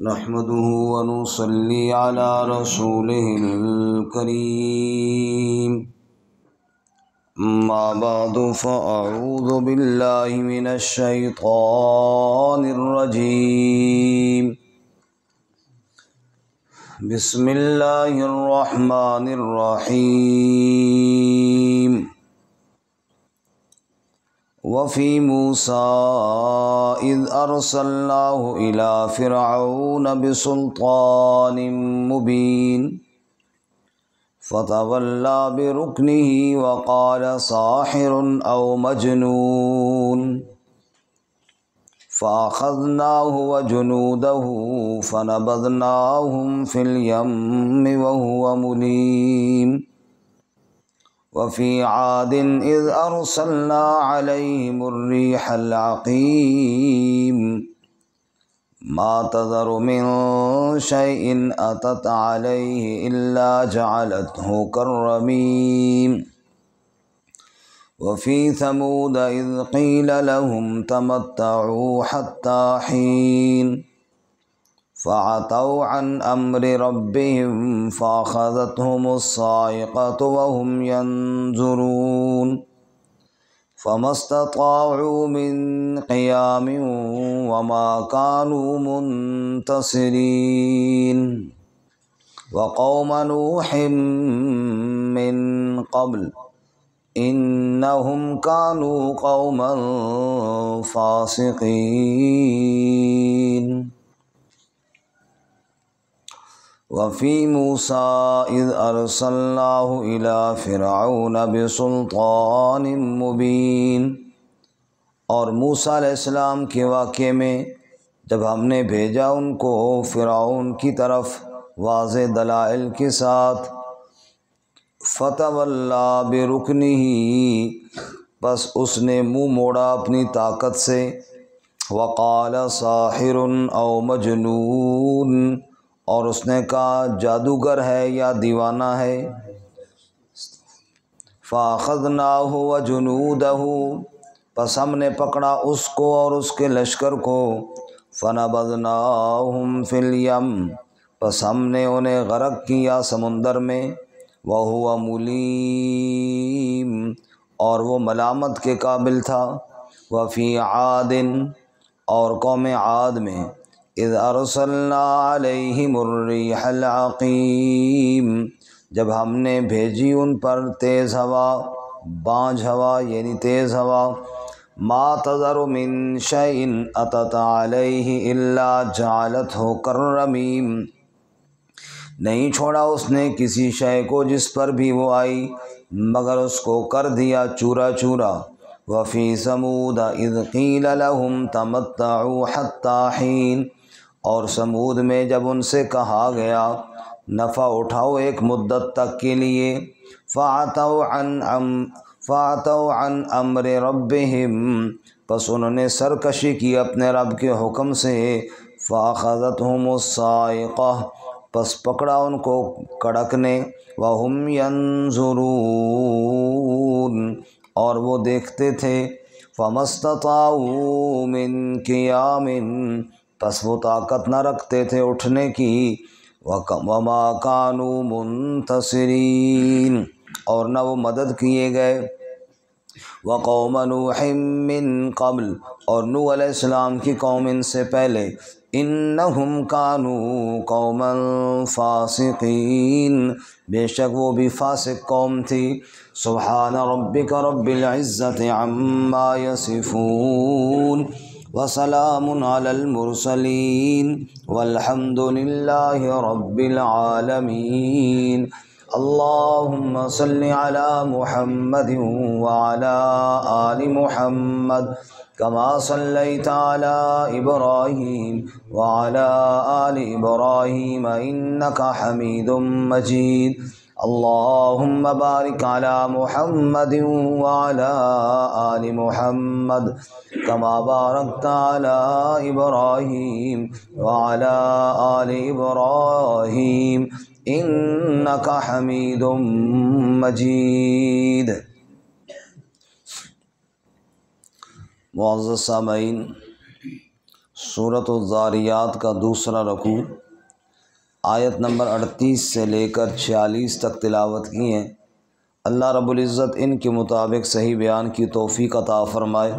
نحمده ونصلي على رسوله الكريم. ما بعد فأعوذ بالله من الشيطان الرجيم. بسم الله الرحمن الرحيم. وفي موسى إذ أرسلناه إلى فرعون بسلطان مبين فتولى بركنه وقال ساحر أو مجنون فأخذناه وجنوده فنبذناهم في اليم وهو مليم. وفي عاد إذ أرسلنا عليهم الريح العقيم ما تذر من شيء أتت عليه إلا جعلته كالرميم. وفي ثمود إذ قيل لهم تمتعوا حتى حين فعتوا عن أمر ربهم فأخذتهم الصاعقة وهم ينظرون فما استطاعوا من قيام وما كانوا منتصرين. وقوم نوح من قبل إنهم كانوا قوما فاسقين. وفي موسى إذ أرسلناه إلى فرعون بسلطان مبين. اور موسیٰ علیہ السلام کے واقعے میں جب ہم نے بھیجا ان کو فرعون کی طرف واضح دلائل کے ساتھ، فتولیٰ برکنہ، بس اس نے منہ موڑا اپنی طاقت سے، وقال ساحر او مجنون، اور اس نے کہا جادوگر ہے یا دیوانہ ہے. فَأَخَذْنَاهُ وَجُنُودَهُ، پس ہم نے پکڑا اس کو اور اس کے لشکر کو، فَنَبَذْنَاهُمْ فِي الْيَمِّ، پس ہم نے انہیں غرق کیا سمندر میں، وَهُوَ مُلِيمٌ، اور وہ ملامت کے قابل تھا. وَفِي عَادٍ، اور قوم عاد میں، اذ ارسلنا علیہم الریح العقیم، جب ہم نے بھیجی ان پر تیز ہوا، بانجھ ہوا یعنی تیز ہوا، ما تذر من شیء اتت علیہ الا جعلتہ کالرمیم، نہیں چھوڑا اس نے کسی شے کو جس پر بھی وہ آئی مگر اس کو کر دیا چورا چورا. وفی ثمود اذ قیل لهم تمتعوا حتی حین، اور سمود میں جب ان سے کہا گیا نفع اٹھاؤ ایک مدت تک کے لیے، فَعَتَوْا عَنْ أَمْرِ رَبِّهِمْ، پس انہوں نے سرکشی کی اپنے رب کے حکم سے، فَأَخَذَتْهُمُ الصَّاعِقَةُ، پس پکڑا ان کو کڑک نے، وَهُمْ يَنظُرُونَ، اور وہ دیکھتے تھے، فَمَا اسْتَطَاعُوا مِنْ قِيَامٍ، پس وہ طاقت نہ رکھتے تھے اٹھنے کی، وَمَا كَانُوا مُنْتَصِرِينَ، اور نہ وہ مدد کیے گئے. وَقَوْمَ نُوحٍ مِّن قَبْلِ، اور نوح علیہ السلام کی قوم ان سے پہلے، إِنَّهُمْ كَانُوا قَوْمًا فَاسِقِينَ، بے شک وہ بھی فاسق قوم تھی. سبحان ربک رب العزة عما يصفون وسلام على المرسلين والحمد لله رب العالمين. اللهم صل على محمد وعلى آل محمد كما صليت على إبراهيم وعلى آل إبراهيم إنك حميد مجيد. اللهم بارك على محمد وعلى آل محمد كما باركت على إبراهيم وعلى آل إبراهيم إنك حميد مجيد. معزز سامعین، سورۃ الذاریات کا دوسرا رکوع آیت نمبر 38 سے لے کر 46 تک تلاوت کی ہیں۔ اللہ رب العزت ان کے مطابق صحیح بیان کی توفیق عطا فرمائے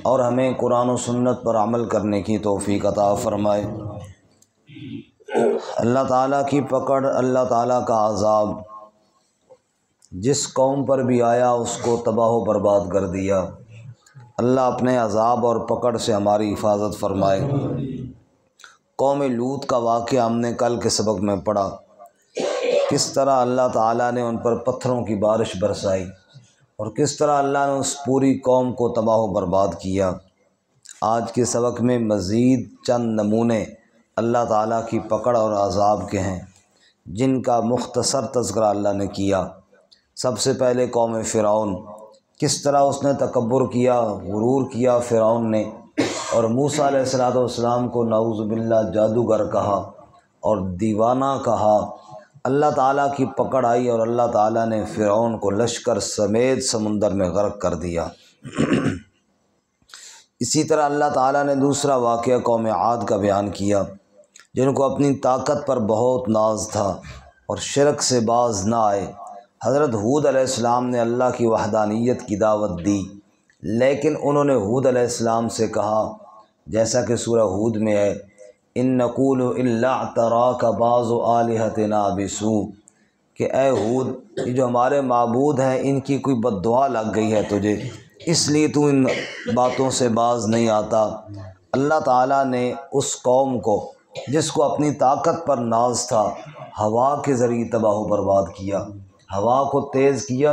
اور ہمیں قرآن و سنت پر عمل کرنے کی توفیق عطا فرمائے۔ اللہ تعالیٰ کی پکڑ، اللہ تعالیٰ کا عذاب جس قوم پر بھی آیا اس کو تباہ و برباد کر دیا۔ اللہ اپنے عذاب اور پکڑ سے ہماری حفاظت فرمائے۔ قوم لوط کا واقعہ ہم نے کل کے سبق میں پڑھا، کس طرح اللہ تعالیٰ نے ان پر پتھروں کی بارش برسائی اور کس طرح اللہ نے اس پوری قوم کو تباہ و برباد کیا۔ آج کے سبق میں مزید چند نمونے اللہ تعالیٰ کی پکڑ اور عذاب کے ہیں جن کا مختصر تذکرہ اللہ نے کیا۔ سب سے پہلے قوم فرعون، کس طرح اس نے تکبر کیا، غرور کیا فرعون نے، اور موسیٰ علیہ السلام کو نعوذ باللہ جادوگر کہا اور دیوانہ کہا۔ اللہ تعالیٰ کی پکڑ آئی اور اللہ تعالیٰ نے فرعون کو لشکر سمیت سمندر میں غرق کر دیا۔ اسی طرح اللہ تعالیٰ نے دوسرا واقعہ قوم عاد کا بیان کیا، جن کو اپنی طاقت پر بہت ناز تھا اور شرک سے باز نہ آئے۔ حضرت ہود علیہ السلام نے اللہ کی وحدانیت کی دعوت دی، لیکن انہوں نے ہود علیہ السلام سے کہا، جیسا کہ سورہ ہود میں ہے، ان نقول الا اعتراک بعض آلہتنا بسوء، کہ اے ہود، یہ جو ہمارے معبود ہیں ان کی کوئی بد دعا لگ گئی ہے تجھے، اس لیے تو ان باتوں سے باز نہیں آتا۔ اللہ تعالیٰ نے اس قوم کو جس کو اپنی طاقت پر ناز تھا ہوا کے ذریعے تباہ و برباد کیا۔ ہوا کو تیز کیا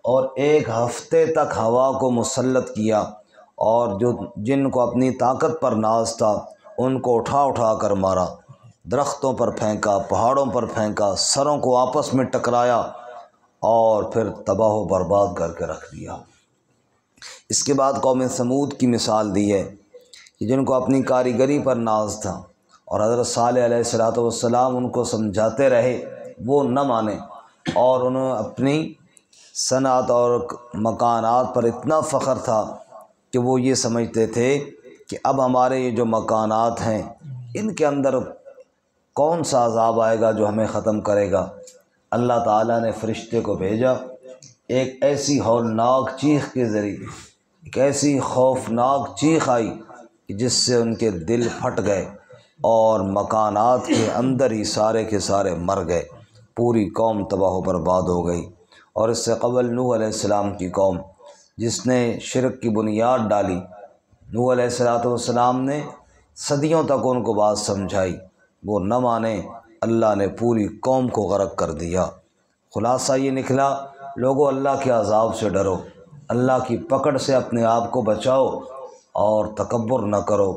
اور ایک ہفتے تک ہوا کو مسلط کیا، اور جن کو اپنی طاقت پر ناز تھا ان کو اٹھا اٹھا کر مارا، درختوں پر پھینکا، پہاڑوں پر پھینکا، سروں کو آپس میں ٹکرایا اور پھر تباہ و برباد کر کے رکھ دیا۔ اس کے بعد قوم ثمود کی مثال دی ہے کہ جن کو اپنی کاریگری پر ناز تھا اور حضرت صالح علیہ السلام ان کو سمجھاتے رہے، وہ نہ مانے، اور انہوں اپنی صنعت اور مکانات پر اتنا فخر تھا کہ وہ یہ سمجھتے تھے کہ اب ہمارے یہ جو مکانات ہیں ان کے اندر کون سا عذاب آئے گا جو ہمیں ختم کرے گا۔ اللہ تعالیٰ نے فرشتے کو بھیجا، ایک ایسی ہولناک چیخ کے ذریعے ایک ایسی خوفناک چیخ آئی کہ جس سے ان کے دل پھٹ گئے اور مکانات کے اندر ہی سارے کے سارے مر گئے، پوری قوم تباہ و برباد ہو گئی۔ اور اس سے قبل نوح علیہ السلام کی قوم جس نے شرک کی بنیاد ڈالی، نوح علیہ السلام نے صدیوں تک ان کو بات سمجھائی، وہ نہ مانے، اللہ نے پوری قوم کو غرق کر دیا۔ خلاصہ یہ نکلا، لوگوں اللہ کے عذاب سے ڈرو، اللہ کی پکڑ سے اپنے آپ کو بچاؤ اور تکبر نہ کرو،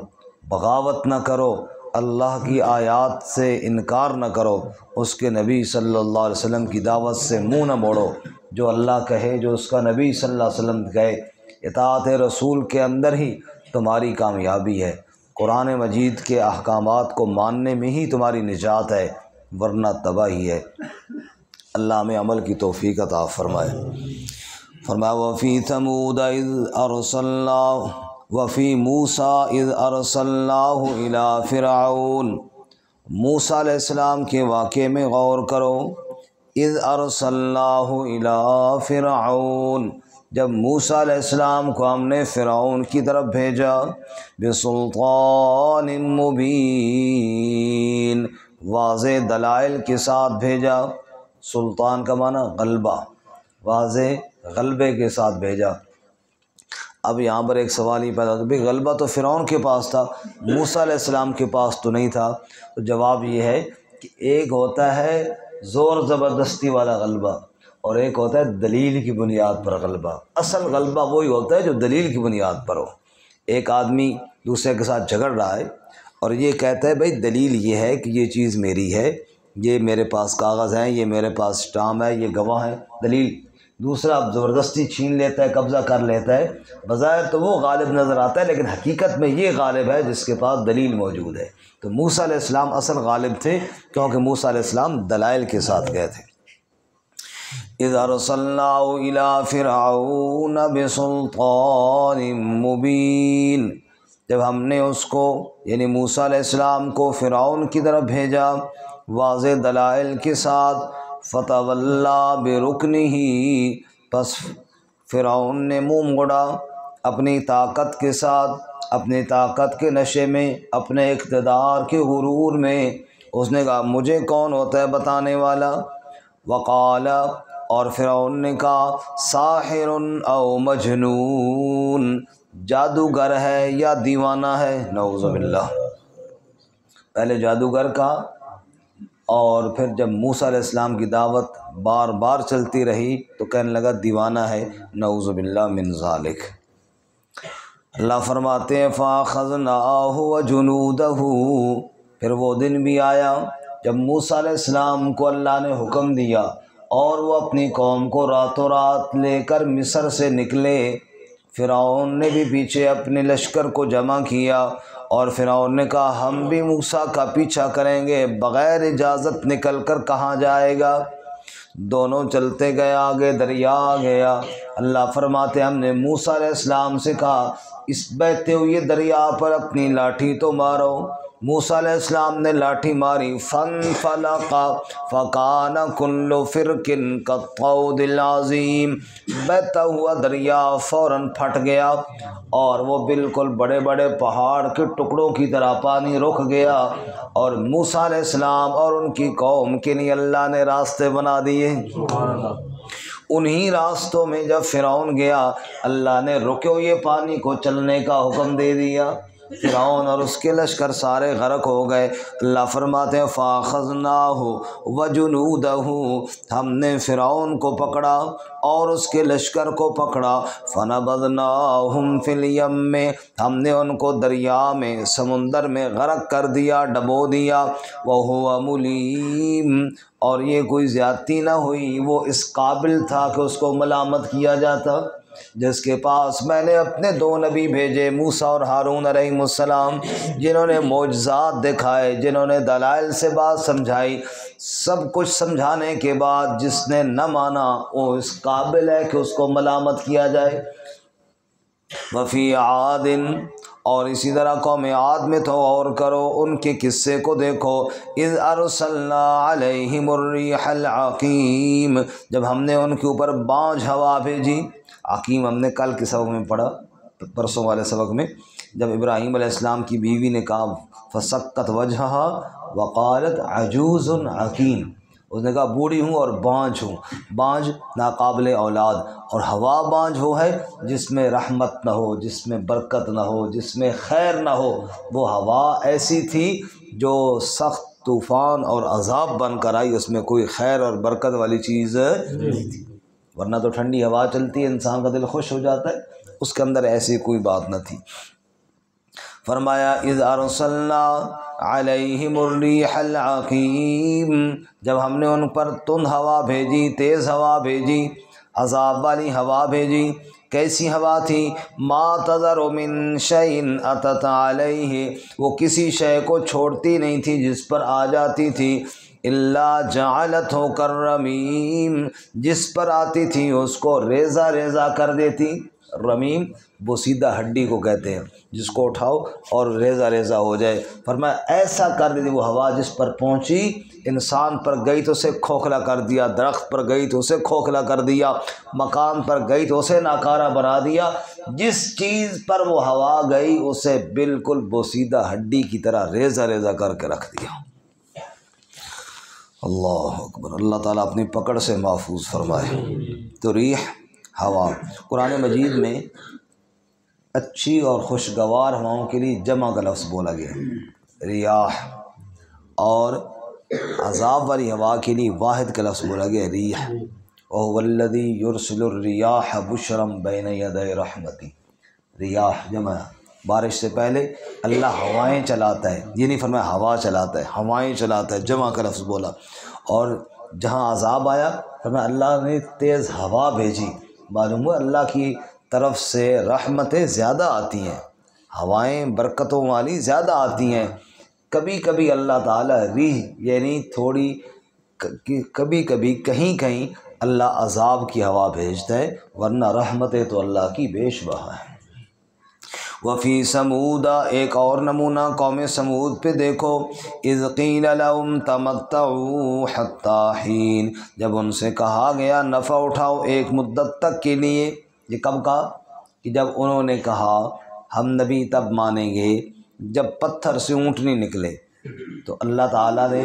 بغاوت نہ کرو، اللہ کی آیات سے انکار نہ کرو، اس کے نبی صلی اللہ علیہ وسلم کی دعوت سے منہ نہ موڑو، جو اللہ کہے، جو اس کا نبی صلی اللہ علیہ وسلم کہے، اطاعت رسول کے اندر ہی تمہاری کامیابی ہے، قرآن مجید کے احکامات کو ماننے میں ہی تمہاری نجات ہے، ورنہ تباہی ہے۔ اللہ ہمیں عمل کی توفیق عطا فرمائے۔ فرمایا وَفِي ثَمُودَ إِذْ أَرْسَلْنَا وفی موسیٰ اذ ارسلناہ الی فرعون، موسیٰ علیہ السلام کے واقعے میں غور کرو۔ اذ ارسلناہ الی فرعون، جب موسیٰ علیہ السلام کو ہم نے فرعون کی طرف بھیجا، بسلطان مبین، واضح دلائل کے ساتھ بھیجا۔ سلطان کا معنی غلبہ، واضح غلبے کے ساتھ بھیجا۔ اب یہاں پر ایک سوال یہ پیدا ہوتا ہے، بھئی غلبہ تو فرعون کے پاس تھا، موسیٰ علیہ السلام کے پاس تو نہیں تھا۔ تو جواب یہ ہے کہ ایک ہوتا ہے زور زبردستی والا غلبہ اور ایک ہوتا ہے دلیل کی بنیاد پر غلبہ۔ اصل غلبہ وہی ہوتا ہے جو دلیل کی بنیاد پر ہو۔ ایک آدمی دوسرے کے ساتھ جھگڑ رہا ہے اور یہ کہتا ہے بھئی دلیل یہ ہے کہ یہ چیز میری ہے، یہ میرے پاس کاغذ ہیں، یہ میرے پاس اسٹامپ ہے، یہ گواہ ہے، دلیل۔ دوسرا اب زبردستی چھین لیتا ہے، قبضہ کر لیتا ہے، بظاہر تو وہ غالب نظر آتا ہے لیکن حقیقت میں یہ غالب ہے جس کے پاس دلیل موجود ہے۔ تو موسیٰ علیہ السلام اصل غالب تھے کیونکہ موسیٰ علیہ السلام دلائل کے ساتھ گئے تھے۔ اذ ارسلناہ الی فرعون بسلطان مبین، جب ہم نے اس کو یعنی موسیٰ علیہ السلام کو فرعون کی طرف بھیجا واضح دلائل کے ساتھ، فتولیٰ برکنہ، پس فرعون نے منہ موڑا اپنی طاقت کے ساتھ، اپنی طاقت کے نشے میں، اپنے اقتدار کے غرور میں اس نے کہا مجھے کون ہوتا ہے بتانے والا؟ وقال، اور فرعون نے کہا ساحر او مجنون، جادوگر ہے یا دیوانہ ہے، نعوذ باللہ۔ پہلے جادوگر کہا، اور پھر جب موسیٰ علیہ السلام کی دعوت بار بار چلتی رہی تو کہنے لگا دیوانہ ہے، نعوذ باللہ من ذالک۔ اللہ فرماتے ہیں فَأَخَذْنَاهُ وَجُنُودَهُ، پھر وہ دن بھی آیا جب موسیٰ علیہ السلام کو اللہ نے حکم دیا اور وہ اپنی قوم کو راتوں رات لے کر مصر سے نکلے۔ فرعون نے بھی پیچھے اپنے لشکر کو جمع کیا، اور فرعون نے کہا ہم بھی موسیٰ کا پیچھا کریں گے، بغیر اجازت نکل کر کہاں جائے گا؟ دونوں چلتے گئے، آگے دریا آ گیا۔ اللہ فرماتے ہم نے موسیٰ علیہ السلام سے کہا اس بہتے ہوئے دریا پر اپنی لاٹھی تو مارو۔ موسیٰ علیہ السلام نے لاٹھی ماری، فانفلق فکان کل فرق کالطود العظیم، بہتا ہوا دریا فوراً پھٹ گیا اور وہ بالکل بڑے بڑے پہاڑ کے ٹکڑوں کی طرح پانی رک گیا، اور موسیٰ علیہ السلام اور ان کی قوم کے لیے اللہ نے راستے بنا دیے۔ انہی راستوں میں جب فرعون گیا اللہ نے رکے ہوئے پانی کو چلنے کا حکم دے دیا، فرعون اور اس کے لشکر سارے غرق ہو گئے۔ اللہ فرماتے ہیں فَأَخَذْنَاهُ وَجُنُودَهُ، ہم نے فرعون کو پکڑا اور اس کے لشکر کو پکڑا، فَنَبَذْنَاهُمْ فِي الْيَمِّ، ہم نے ان کو دریا میں، سمندر میں غرق کر دیا، ڈبو دیا، وَهُوَ مُلِيمٌ، اور یہ کوئی زیادتی نہ ہوئی، وہ اس قابل تھا کہ اس کو ملامت کیا جاتا، جس کے پاس میں نے اپنے دو نبی بھیجے موسیٰ اور ہارون علیہ السلام، جنہوں نے معجزات دکھائے، جنہوں نے دلائل سے بات سمجھائی، سب کچھ سمجھانے کے بعد جس نے نہ مانا وہ اس قابل ہے کہ اس کو ملامت کیا جائے۔ وفی عاد، اور اسی طرح قوم عاد میں تو غور کرو، ان کے قصے کو دیکھو، اذ ارسلنا علیہم الریح العقیم، جب ہم نے ان کے اوپر بانجھ ہوا بھیجی۔ عقیم ہم نے کل کے سبق میں پڑھا، پرسوں والے سبق میں، جب ابراہیم علیہ السلام کی بیوی نے کہا فسکت وجہہا وقالت عجوز عقیم، اس نے کہا بوڑھی ہوں اور بانجھ ہوں، بانجھ ناقابل اولاد، اور ہوا بانجھ وہ ہے جس میں رحمت نہ ہو، جس میں برکت نہ ہو، جس میں خیر نہ ہو، وہ ہوا ایسی تھی جو سخت طوفان اور عذاب بن کر آئی، اس میں کوئی خیر اور برکت والی چیز نہیں تھی، ورنہ تو ٹھنڈی ہوا چلتی ہے انسان کا دل خوش ہو جاتا ہے، اس کے اندر ایسی کوئی بات نہ تھی۔ فرمایا اذ ارسلنا علیہم الریح العقیم، جب ہم نے ان پر تند ہوا بھیجی، تیز ہوا بھیجی، عذاب والی ہوا بھیجی۔ کیسی ہوا تھی؟ ما تذر من شیء اتت علیہ، وہ کسی شے کو چھوڑتی نہیں تھی جس پر آ جاتی تھی، الا جعلتہ کالرمیم، جس پر آتی تھی اس کو ریزہ ریزہ کر دیتی۔ رمیم بوسیدہ ہڈی کو کہتے ہیں، جس کو اٹھاؤ اور ریزہ ریزہ ہو جائے، فرمایا ایسا کر دیتی وہ ہوا، جس پر پہنچی انسان پر گئی تو اسے کھوکھلا کر دیا، درخت پر گئی تو اسے کھوکھلا کر دیا، مکان پر گئی تو اسے ناکارہ بنا دیا، جس چیز پر وہ ہوا گئی اسے بالکل بوسیدہ ہڈی کی طرح ریزہ ریزہ کر کے رکھ دیا۔ اللہ اکبر، اللہ تعالیٰ اپنی پکڑ سے محفوظ فرمائے۔ تو ریح ہوا، قرآن مجید میں اچھی اور خوشگوار ہواؤں کے لیے جمع کا لفظ بولا گیا ہے ریاح، اور عذاب والی ہوا کے لیے واحد کا لفظ بولا گیا ہے ریح۔ وَهُوَ الَّذِي يُرْسِلُ الرِّيَاحَ بُشْرًا بَيْنَ يَدَيْ رَحْمَتِهِ، ریاح جمع، بارش سے پہلے اللہ ہوائیں چلاتا ہے، یہ نہیں فرمایا ہوا چلاتا ہے، ہوائیں چلاتا ہے، جمع کا لفظ بولا۔ اور جہاں عذاب آیا فرمایا اللہ نے تیز ہوا بھیجی، معلوم ہوا اللہ کی طرف سے رحمتیں زیادہ آتی ہیں، ہوائیں برکتوں والی زیادہ آتی ہیں۔ کبھی کبھی اللہ تعالیٰ ریح یعنی تھوڑی، کبھی کبھی کہیں کہیں اللہ عذاب کی ہوا بھیجتا ہے، ورنہ رحمتیں تو اللہ کی بیش بہا ہیں۔ وفی سمودا، ایک اور نمونہ قوم سمود پہ دیکھو، اذ قیل لهم تمتعوا حتی حین، جب ان سے کہا گیا نفع اٹھاؤ ایک مدت تک کے لیے۔ یہ کب کہا؟ کہ جب انہوں نے کہا ہم نبی تب مانیں گے جب پتھر سے اونٹنی نکلے، تو اللہ تعالیٰ نے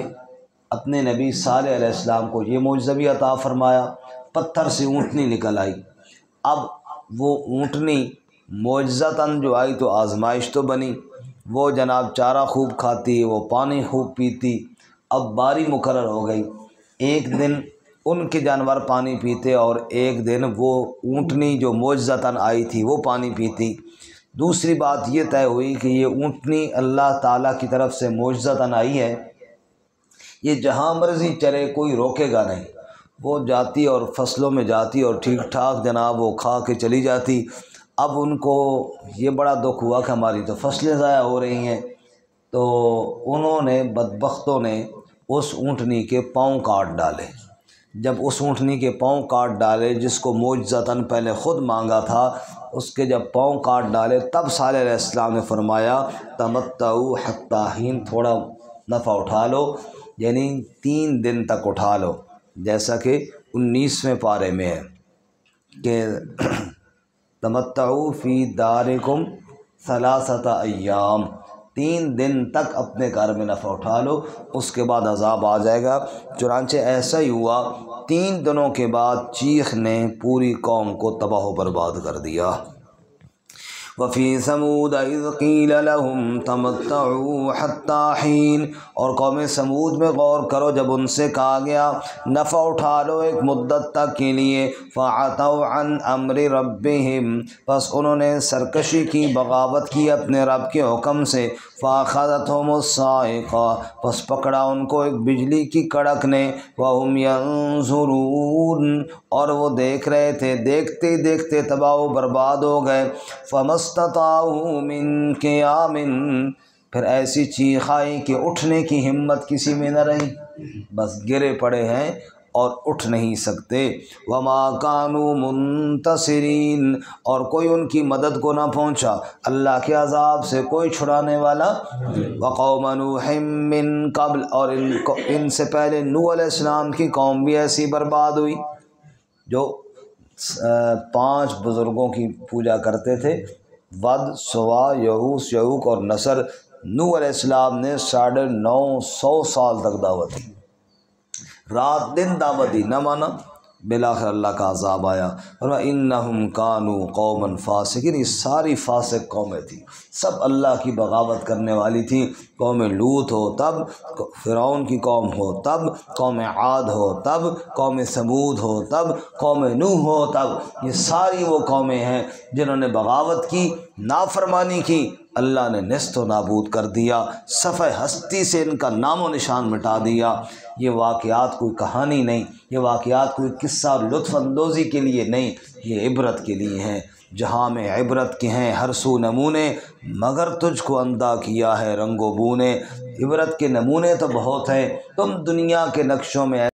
اپنے نبی صالح علیہ السلام کو یہ معجزہ بھی عطا فرمایا، پتھر سے اونٹنی نکل آئی۔ اب وہ اونٹنی معجزتاً جو آئی تو آزمائش تو بنی، وہ جناب چارہ خوب کھاتی، وہ پانی خوب پیتی۔ اب باری مقرر ہو گئی، ایک دن ان کے جانور پانی پیتے اور ایک دن وہ اونٹنی جو معجزتاً آئی تھی وہ پانی پیتی۔ دوسری بات یہ طے ہوئی کہ یہ اونٹنی اللہ تعالیٰ کی طرف سے معجزتاً آئی ہے، یہ جہاں مرضی چلے کوئی روکے گا نہیں، وہ جاتی اور فصلوں میں جاتی اور ٹھیک ٹھاک جناب وہ کھا کے چلی جاتی۔ اب ان کو یہ بڑا دکھ ہوا کہ ہماری تو فصلیں ضائع ہو رہی ہیں، تو انہوں نے بدبختوں نے اس اونٹنی کے پاؤں کاٹ ڈالے۔ جب اس اونٹنی کے پاؤں کاٹ ڈالے جس کو معجزتاً پہلے خود مانگا تھا، اس کے جب پاؤں کاٹ ڈالے تب صالح علیہ السلام نے فرمایا تمتعوا حتی حین، تھوڑا نفع اٹھا لو، یعنی 3 دن تک اٹھا لو، جیسا کہ 19ویں پارے میں ہے کہ تمتعوا فی دارکم 3 ایام، 3 دن تک اپنے گھر میں نفع اٹھا لو، اس کے بعد عذاب آ جائے گا۔ چنانچہ ایسا ہی ہوا، 3 دنوں کے بعد چیخ نے پوری قوم کو تباہ و برباد کر دیا۔ وفی ثمود اذ قیل لهم تمتعوا حتی حین، اور قوم سمود میں غور کرو جب ان سے کہا گیا نفع اٹھا لو ایک مدت تک کے لیے، فعتوا عن امر ربهم، بس انہوں نے سرکشی کی، بغاوت کی اپنے رب کے حکم سے، فاخذتهم الصاعقہ، بس پکڑا ان کو ایک بجلی کی کڑک نے، وهم ينظرون، اور وہ دیکھ رہے تھے، دیکھتے دیکھتے تباہ و برباد ہو گئے۔ فمستطاعوا من قیام، پھر ایسی چیخ آئی کہ اٹھنے کی ہمت کسی میں نہ رہی، بس گرے پڑے ہیں اور اٹھ نہیں سکتے۔ وما كانوا منتصرین، اور کوئی ان کی مدد کو نہ پہنچا، اللہ کے عذاب سے کوئی چھڑانے والا۔ وقوم نوح من قبل، اور ان سے پہلے نوح علیہ السلام کی قوم بھی ایسی برباد ہوئی جو 5 بزرگوں کی پوجا کرتے تھے، ود، سوا، یعوس، یعوق اور نصر۔ نوح علیہ السلام نے 950 سال تک دعوت دی، رات دن دعوت دی، نہ مانا، بالآخر اللہ کا عذاب آیا۔ اور انہم کانوا قوما فاسقین، یہ ساری فاسق قومیں تھیں، سب اللہ کی بغاوت کرنے والی تھیں۔ قوم لوط ہو تب، فرعون کی قوم ہو تب، قوم عاد ہو تب، قوم ثمود ہو تب، قوم نوح ہو تب، یہ ساری وہ قومیں ہیں جنہوں نے بغاوت کی، نافرمانی کی، اللہ نے نیست و نابود کر دیا، صفحہ ہستی سے ان کا نام و نشان مٹا دیا۔ یہ واقعات کوئی کہانی نہیں، یہ واقعات کوئی قصہ اور لطف اندوزی کے لیے نہیں، یہ عبرت کے لیے ہیں۔ جہاں میں عبرت کے ہیں ہر سو نمونے، مگر تجھ کو اندھا کیا ہے رنگ و بو نے۔ عبرت کے نمونے تو بہت ہیں، تم دنیا کے نقشوں میں